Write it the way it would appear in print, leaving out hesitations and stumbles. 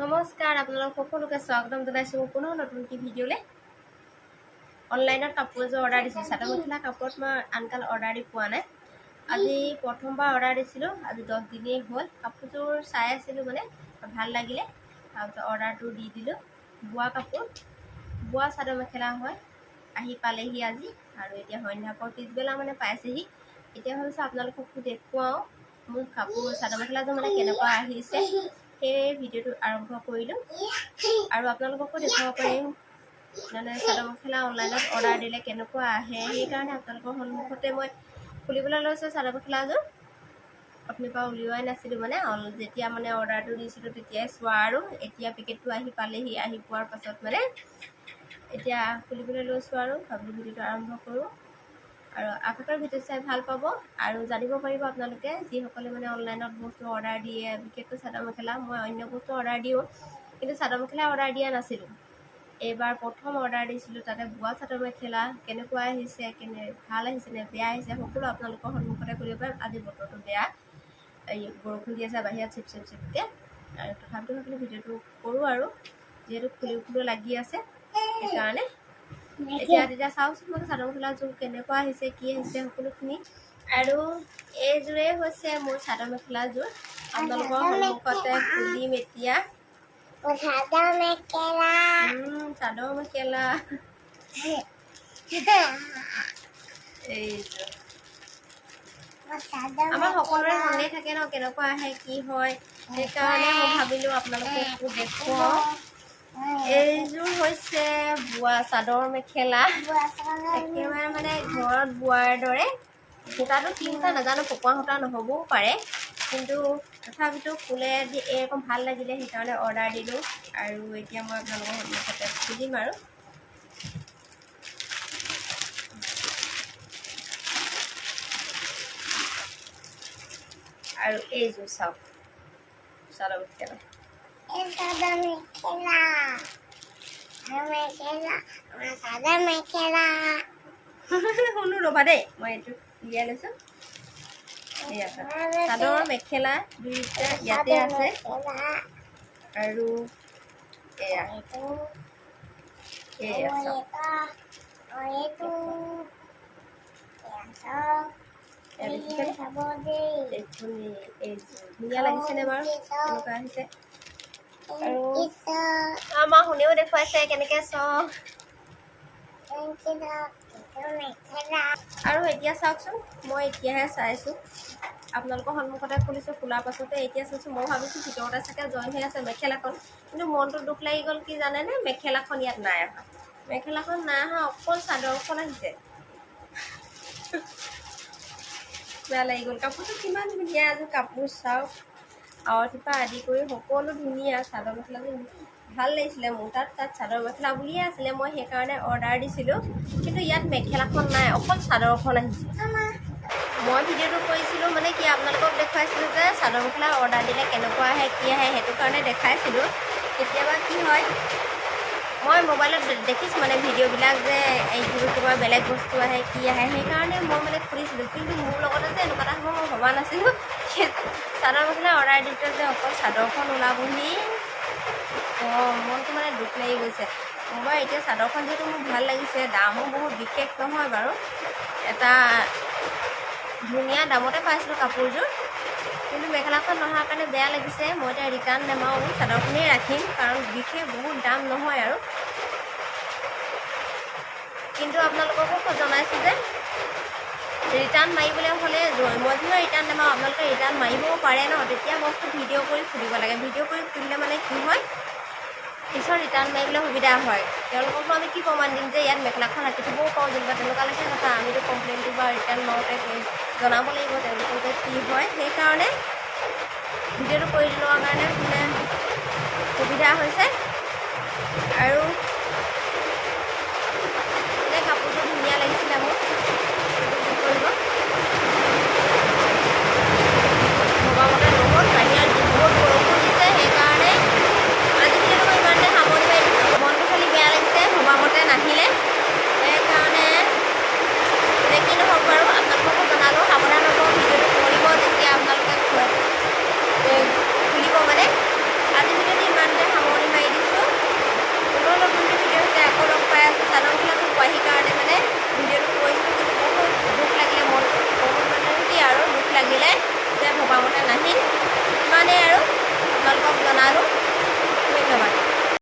নমস্কাৰ আপোনালোক সকলোকে স্বাগতম জনাইছোঁ পুনৰ নতুন কি ভিডিঅ'লে অনলাইনত কাপোৰ এযোৰ অৰ্ডাৰ দিছিলোঁ চাদৰ মেখেলা কাপোৰত মই আনকাল অৰ্ডাৰ দি পোৱা নাই আজি প্ৰথমবাৰ অৰ্ডাৰ দিছিলোঁ আজি 10 দিনেই হ'ল কাপোৰযোৰ চাই আছিলোঁ মানে ভাল লাগিলে তাৰপিছত অৰ্ডাৰটো দি দিলোঁ বোৱা কাপোৰ বোৱা চাদৰ মেখেলা হয় আহি পালেহি আজি আৰু এতিয়া সন্ধ্যাপৰ পিছবেলা মানে পাইছেহি এতিয়া ভাবিছোঁ আপোনালোককো দেখুৱাওঁ মোৰ কাপোৰ চাদৰ মেখেলাযোৰ মানে কেনেকুৱা আহিছে সেই ভিডিঅ'টো আৰম্ভ কৰিলোঁ আৰু আপোনালোককো দেখুৱাব পাৰিম মানে চাদৰ মেখেলা অনলাইনত অৰ্ডাৰ দিলে কেনেকুৱা আহে সেইকাৰণে আপোনালোকৰ সন্মুখতে মই খুলিবলৈ লৈছোঁ চাদৰ মেখেলাযোৰ অথনিৰ পৰা উলিওৱাই নাছিলোঁ মানে যেতিয়া মানে অৰ্ডাৰটো দিছিলোঁ তেতিয়াই চোৱা আৰু এতিয়া পেকেটটো আহি পালেহি আহি পোৱাৰ পাছত মানে এতিয়া খুলিবলৈ লৈছোঁ আৰু ভাবিলোঁ ভিডিঅ'টো আৰম্ভ কৰোঁ আৰু আগতৰ ভিডিঅ' চাই ভাল পাব আৰু জানিব পাৰিব আপোনালোকে যিসকলে মানে অনলাইনত বস্তু অৰ্ডাৰ দিয়ে বিশেষকৈ চাদৰ মেখেলা মই অন্য বস্তু অৰ্ডাৰ দিওঁ কিন্তু চাদৰ মেখেলা অৰ্ডাৰ দিয়া নাছিলোঁ এইবাৰ প্ৰথম অৰ্ডাৰ দিছিলোঁ তাতে বোৱা চাদৰ মেখেলা কেনেকুৱা আহিছে ভাল আহিছে নে বেয়া আহিছে সকলো আপোনালোকৰ সন্মুখতে কৰিব পাৰিম আজি বতৰটো বেয়া এই বৰষুণ দি আছে বাহিৰত চিপকৈ আৰু তথাপিতো ভাবিলোঁ ভিডিঅ'টো কৰোঁ আৰু যিহেতু খুলিবলৈ লাগি আছে সেইকাৰণে এতিয়া চাওকচোন মানে চাদৰ মেখেলাযোৰ কেনেকুৱা আহিছে কি আহিছে সকলোখিনি আৰু এইযোৰেই হৈছে মোৰ চাদৰ মেখেলাযোৰ আপোনালোকৰ সন্মুখতে খুলিম এতিয়া চাদৰ মেখেলা এইযোৰ আমাৰ সকলোৰে মনে থাকে ন কেনেকুৱা আহে কি হয় সেইকাৰণে মই ভাবিলোঁ আপোনালোককো দেখুৱাওঁ এইযোৰ হৈছে বোৱা চাদৰ মেখেলা একেবাৰে মানে ঘৰত বোৱাৰ দৰে সূতাটো কি সূতা নাজানো পকোৱা সূতা নহ'বও পাৰে কিন্তু তথাপিতো ফুলে এৰকম ভাল লাগিলে সেইকাৰণে অৰ্ডাৰ দিলোঁ আৰু এতিয়া মই আপোনালোকৰ সন্মুখতে খুলিম আৰু এইযোৰ চাওক চাদৰ মেখেলা শুনো ৰ'বা দেই মই এইটো উলিয়াই লৈছোঁ চাদৰ মেখেলা দুইটা ইয়াতে আছে আৰু এয়া ধুনীয়া লাগিছেনে বাৰু এনেকুৱা আহিছে আৰু আমাৰ শুনেও দেখুৱাইছে কেনেকৈ চাওক আৰু এতিয়া চাওকচোন মই এতিয়াহে চাইছোঁ আপোনালোকৰ সন্মুখতে খুলিছোঁ খোলাৰ পাছতে এতিয়া চাইছোঁ মই ভাবিছোঁ ভিতৰতে চাগে জইন হৈ আছে মেখেলাখন কিন্তু মনটো দুখ লাগি গ'ল কি জানেনে মেখেলাখন ইয়াত নাই অহা মেখেলাখন নাই অহা অকল চাদৰখন আহিছে বেয়া লাগি গ'ল কাপোৰটো কিমান ধুনীয়া এযোৰ কাপোৰ চাওক আৱঠিৰ পৰা আদি কৰি সকলো ধুনীয়া চাদৰ মেখেলাযোৰ ভাল লাগিছিলে মোৰ তাত চাদৰ মেখেলা বুলিয়ে আছিলে মই সেইকাৰণে অৰ্ডাৰ দিছিলোঁ কিন্তু ইয়াত মেখেলাখন নাই অকল চাদৰখন আহিছে মই ভিডিঅ'টো কৰিছিলোঁ মানে কি আপোনালোকক দেখুৱাইছিলোঁ যে চাদৰ মেখেলা অৰ্ডাৰ দিলে কেনেকুৱা আহে কি আহে সেইটো কাৰণে দেখাইছিলোঁ কেতিয়াবা কি হয় মই মোবাইলত দেখিছোঁ মানে ভিডিঅ'বিলাক যে এইবোৰ কিবা বেলেগ বস্তু আহে কি আহে সেইকাৰণে মই মানে খুলিছিলোঁ কিন্তু মোৰ লগতে যে এনেকুৱা এটা সময় মই ভবা নাছিলোঁ চাদৰ মেখেলা অৰ্ডাৰ দিওঁতে যে অকল চাদৰখন ওলাবহি মনটো মানে দুখ লাগি গৈছে মই বাৰু এতিয়া চাদৰখন যিহেতু মোৰ ভাল লাগিছে দামো বহুত বিশেষ নহয় বাৰু এটা ধুনীয়া দামতে পাইছিলোঁ কাপোৰযোৰ কিন্তু মেখেলাখন নহাৰ কাৰণে বেয়া লাগিছে মই এতিয়া ৰিটাৰ্ণ নেমাৰোঁ চাদৰখনেই ৰাখিম কাৰণ বিশেষ বহুত দাম নহয় আৰু কিন্তু আপোনালোককো জনাইছোঁ যে ৰিটাৰ্ণ মাৰিবলৈ হ'লে মই যেনিবা ৰিটাৰ্ণ নেমাৰোঁ আপোনালোকে ৰিটাৰ্ণ মাৰিবও পাৰে ন তেতিয়া বস্তু ভিডিঅ' কৰি খুলিব লাগে ভিডিঅ' কৰি খুলিলে মানে কি হয় পিছত ৰিটাৰ্ণ মাৰিবলৈ সুবিধা হয় তেওঁলোককো আমি কি প্ৰমাণ দিম যে ইয়াত মেখেলাখন ৰাখি থ'বও পাৰোঁ যেনিবা তেনেকুৱা লেখীয়া কথা আমিতো কমপ্লেইনটো বা ৰিটাৰ্ণ মাৰোঁতে জনাব লাগিব তেওঁলোকৰ যে কি হয় সেইকাৰণে ভিডিঅ'টো কৰি লোৱাৰ কাৰণে মানে সুবিধা হৈছে আৰু এই কাপোৰটো ধুনীয়া লাগিছিলে মোৰ কৰিব ভবামতে নহ'ল বাহিৰত বহুত বৰষুণ দিছে সেইকাৰণে আজি ভিডিঅ'টো মই ইমানতে সামৰি পাৰিছোঁ মনটো খালি বেয়া লাগিছে ভবামতে নাহিলে সেইকাৰণে যে কি নহওক বাৰু আপোনালোককো জনালোঁ সাৱধান হ'ব ভিডিঅ'টো কৰিব যেতিয়া আপোনালোকে খুলিব মানে আজি ভিডিঅ'টো ইমানতে নাহিল। ইমানেই আৰু আপোনালোকক জনালোঁ।